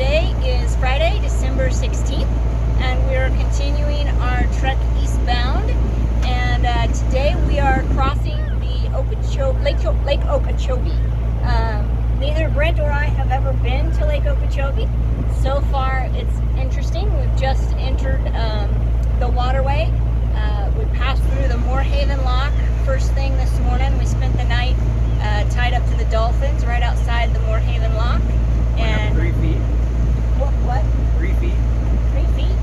today is Friday, December 16th, and we are continuing our trek eastbound. And today we are crossing the Lake Okeechobee. Neither Brent or I have ever been to Lake Okeechobee. So far, it's interesting. We've just entered the waterway. We passed through the Morehaven lock first thing this morning. We spent the night tied up to the dolphins right outside the Morehaven lock. And 3 feet. What? 3 feet. 3 feet?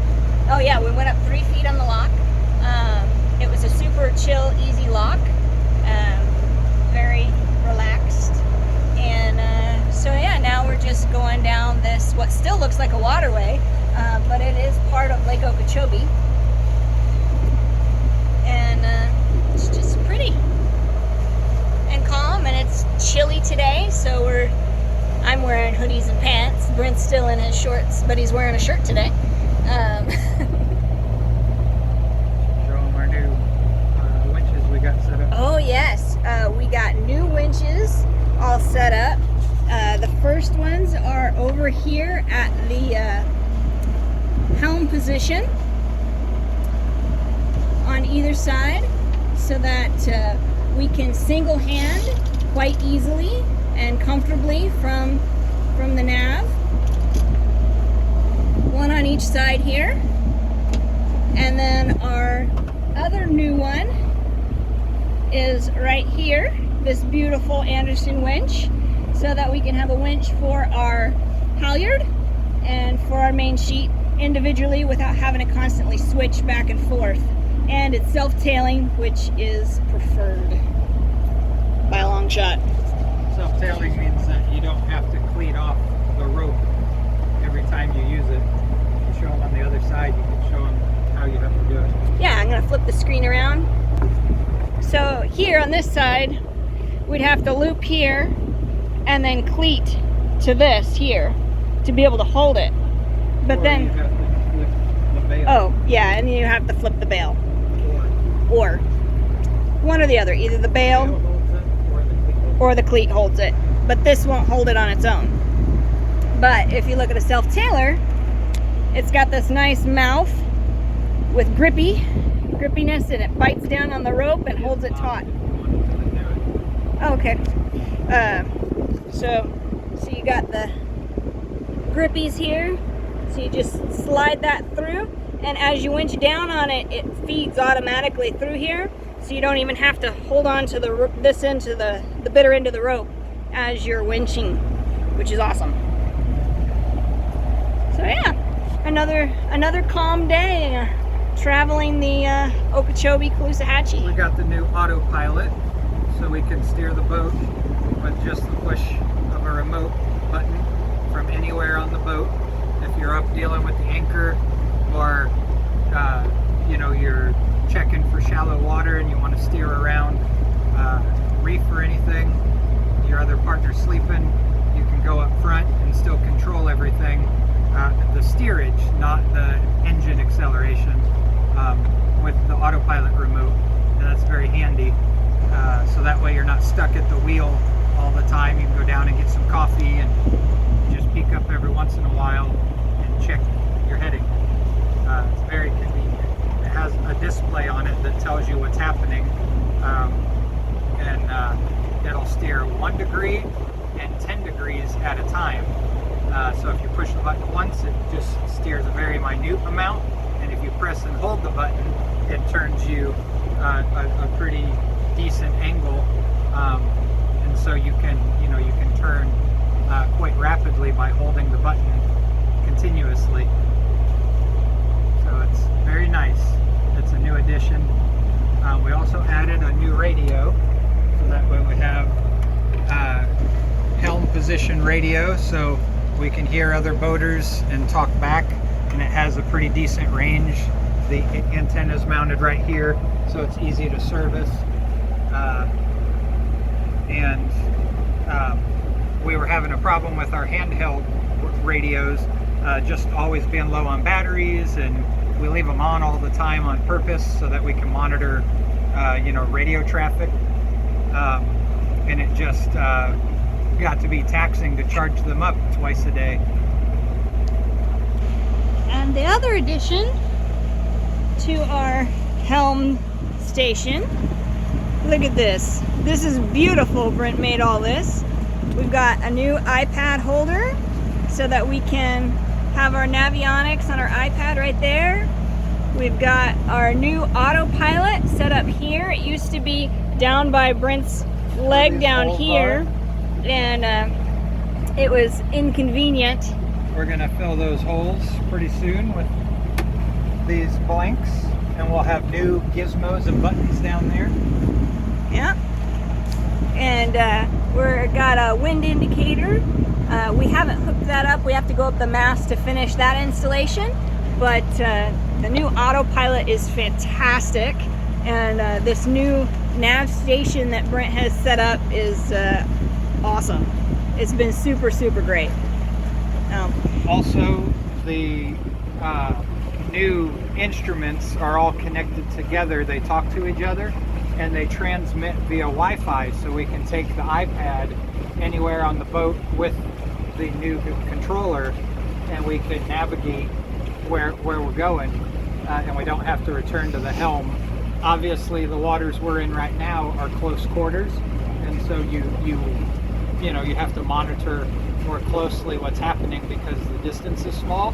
Oh yeah, we went up 3 feet on the lock. It was a super chill, easy lock. Very relaxed. And so yeah, now we're just going down this, what still looks like a waterway, but it is part of Lake Okeechobee. And it's just pretty and calm, and it's chilly today, so I'm wearing hoodies and pants. Brent's still in his shorts, but he's wearing a shirt today. Show them our new winches we got set up. Oh yes, we got new winches all set up. The first ones are over here at the helm position on either side, so that we can single hand quite easily and comfortably from the nav. One on each side here. And then our other new one is right here, this beautiful Anderson winch, so that we can have a winch for our halyard and for our main sheet individually without having to constantly switch back and forth. And it's self-tailing, which is preferred by a long shot. Self-tailing means that you don't have to cleat off the rope every time you use it. You show them on the other side, you can show them how you have to do it. Yeah, I'm gonna flip the screen around. So here on this side, we'd have to loop here and then cleat to this here to be able to hold it. But or then, you have to flip the bail. oh yeah, and you have to flip the bail. Or one or the other, either the bail holds it or the cleat holds it. But this won't hold it on its own. But if you look at a self-tailer, it's got this nice mouth with grippiness, and it bites down on the rope and holds it taut. Oh, okay. So you got the grippies here. So you just slide that through, and as you winch down on it, it feeds automatically through here. So you don't even have to hold on to this end to the bitter end of the rope as you're winching, which is awesome. So yeah, another calm day traveling the Okeechobee Caloosahatchee. We got the new autopilot, so we can steer the boat with just the push of a remote button from anywhere on the boat. If you're up dealing with the anchor, or you're checking for shallow water and you want to steer around reef or anything, your other partner's sleeping, you can go up front and still control everything. The steerage, not the engine acceleration, with the autopilot remote, and that's very handy. So that way you're not stuck at the wheel all the time. You can go down and get some coffee and just peek up every once in a while and check your heading. It's very convenient. It has a display on it that tells you what's happening, and it'll steer 1 degree and 10 degrees at a time. So if you push the button once, it just steers a very minute amount, and if you press and hold the button, it turns you a pretty decent angle, and so you can turn quite rapidly by holding the button continuously. So it's very nice. It's a new addition. We also added a new radio, so that way we have helm position radio, so we can hear other boaters and talk back, and it has a pretty decent range. The antenna is mounted right here, so it's easy to service. We were having a problem with our handheld radios, just always being low on batteries, and we leave them on all the time on purpose so that we can monitor radio traffic, and it just got to be taxing to charge them up twice a day. And the other addition to our helm station, look at this. This is beautiful. Brent made all this. We've got a new iPad holder so that we can have our navionics on our iPad right there. We've got our new autopilot set up here. It used to be down by Brent's leg down here, and it was inconvenient. We're gonna fill those holes pretty soon with these blanks, and we'll have new gizmos and buttons down there. Yeah. And we've got a wind indicator. We haven't hooked that up. We have to go up the mast to finish that installation. But the new autopilot is fantastic. And this new nav station that Brent has set up is awesome. It's been super, super great. Also, the new instruments are all connected together. They talk to each other and they transmit via Wi-Fi, so we can take the iPad anywhere on the boat with the new controller, and we can navigate where we're going, and we don't have to return to the helm. Obviously, the waters we're in right now are close quarters, and so you have to monitor more closely what's happening because the distance is small.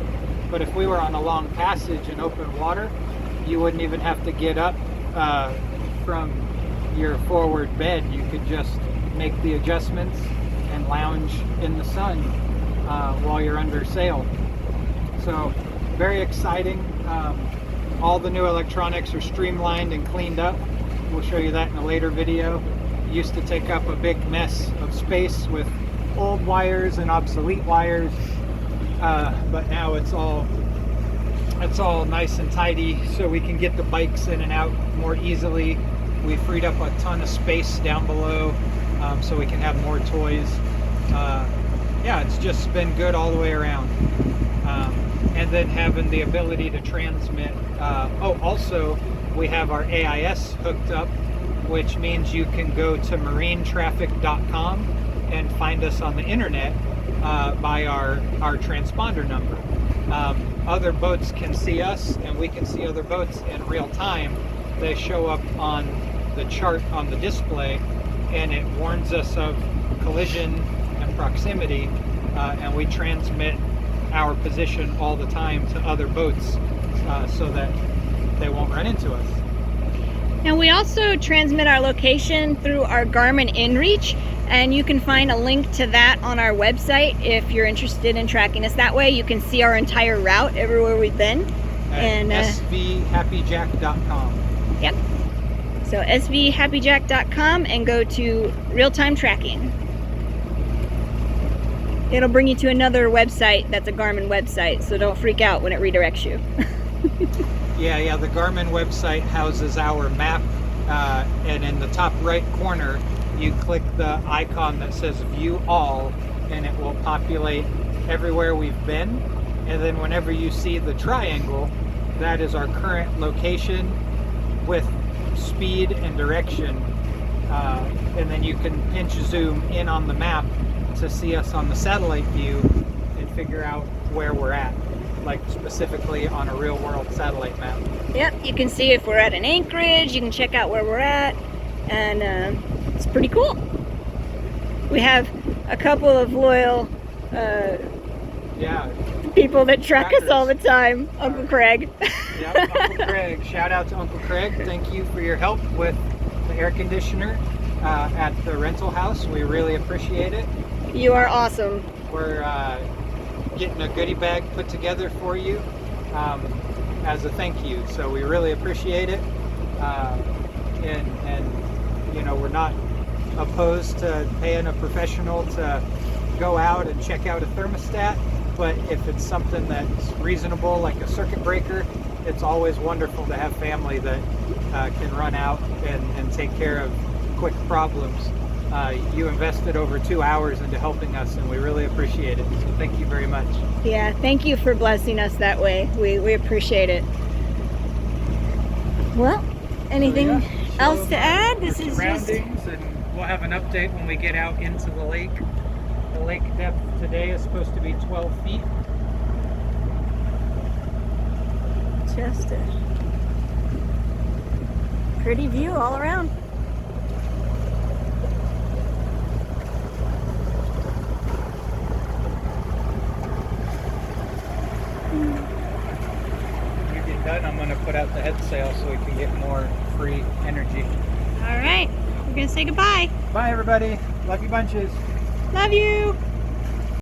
But if we were on a long passage in open water, you wouldn't even have to get up from your forward bed. You could just make the adjustments and lounge in the sun while you're under sail. So very exciting. All the new electronics are streamlined and cleaned up. We'll show you that in a later video. It used to take up a big mess of space with old wires and obsolete wires, but now it's all nice and tidy, so we can get the bikes in and out more easily. We freed up a ton of space down below, so we can have more toys. Yeah, it's just been good all the way around. And then having the ability to transmit. Also, we have our AIS hooked up, which means you can go to marinetraffic.com and find us on the internet by our transponder number. Other boats can see us, and we can see other boats in real time. They show up on the chart on the display, and it warns us of collision and proximity, and we transmit our position all the time to other boats so that they won't run into us. And we also transmit our location through our Garmin inReach, and you can find a link to that on our website if you're interested in tracking us that way. You can see our entire route everywhere we've been. And svhappyjack.com. Yep. So svhappyjack.com and go to real-time tracking. It'll bring you to another website that's a Garmin website, so don't freak out when it redirects you. Yeah, the Garmin website houses our map, and in the top right corner, you click the icon that says View All, and it will populate everywhere we've been. And then whenever you see the triangle, that is our current location with speed and direction. And then you can pinch zoom in on the map to see us on the satellite view and figure out where we're at, like specifically on a real world satellite map. Yep, you can see if we're at an anchorage, you can check out where we're at, and it's pretty cool. We have a couple of loyal people that track us all the time. Uncle Craig. Yep, Uncle Craig. Shout out to Uncle Craig. Thank you for your help with the air conditioner at the rental house. We really appreciate it. You are awesome. We're getting a goodie bag put together for you as a thank you. So we really appreciate it. And you know, we're not opposed to paying a professional to go out and check out a thermostat, but if it's something that's reasonable, like a circuit breaker, it's always wonderful to have family that can run out and take care of quick problems. You invested over 2 hours into helping us, and we really appreciate it. So thank you very much. Yeah, thank you for blessing us that way. We appreciate it. Well, anything else to add? This is surroundings, and we'll have an update when we get out into the lake. The lake depth today is supposed to be 12 feet. Just a pretty view all around. When you get done, I'm going to put out the head sail so we can get more free energy. All right, we're gonna say goodbye. Bye, everybody. Love you bunches. Love you.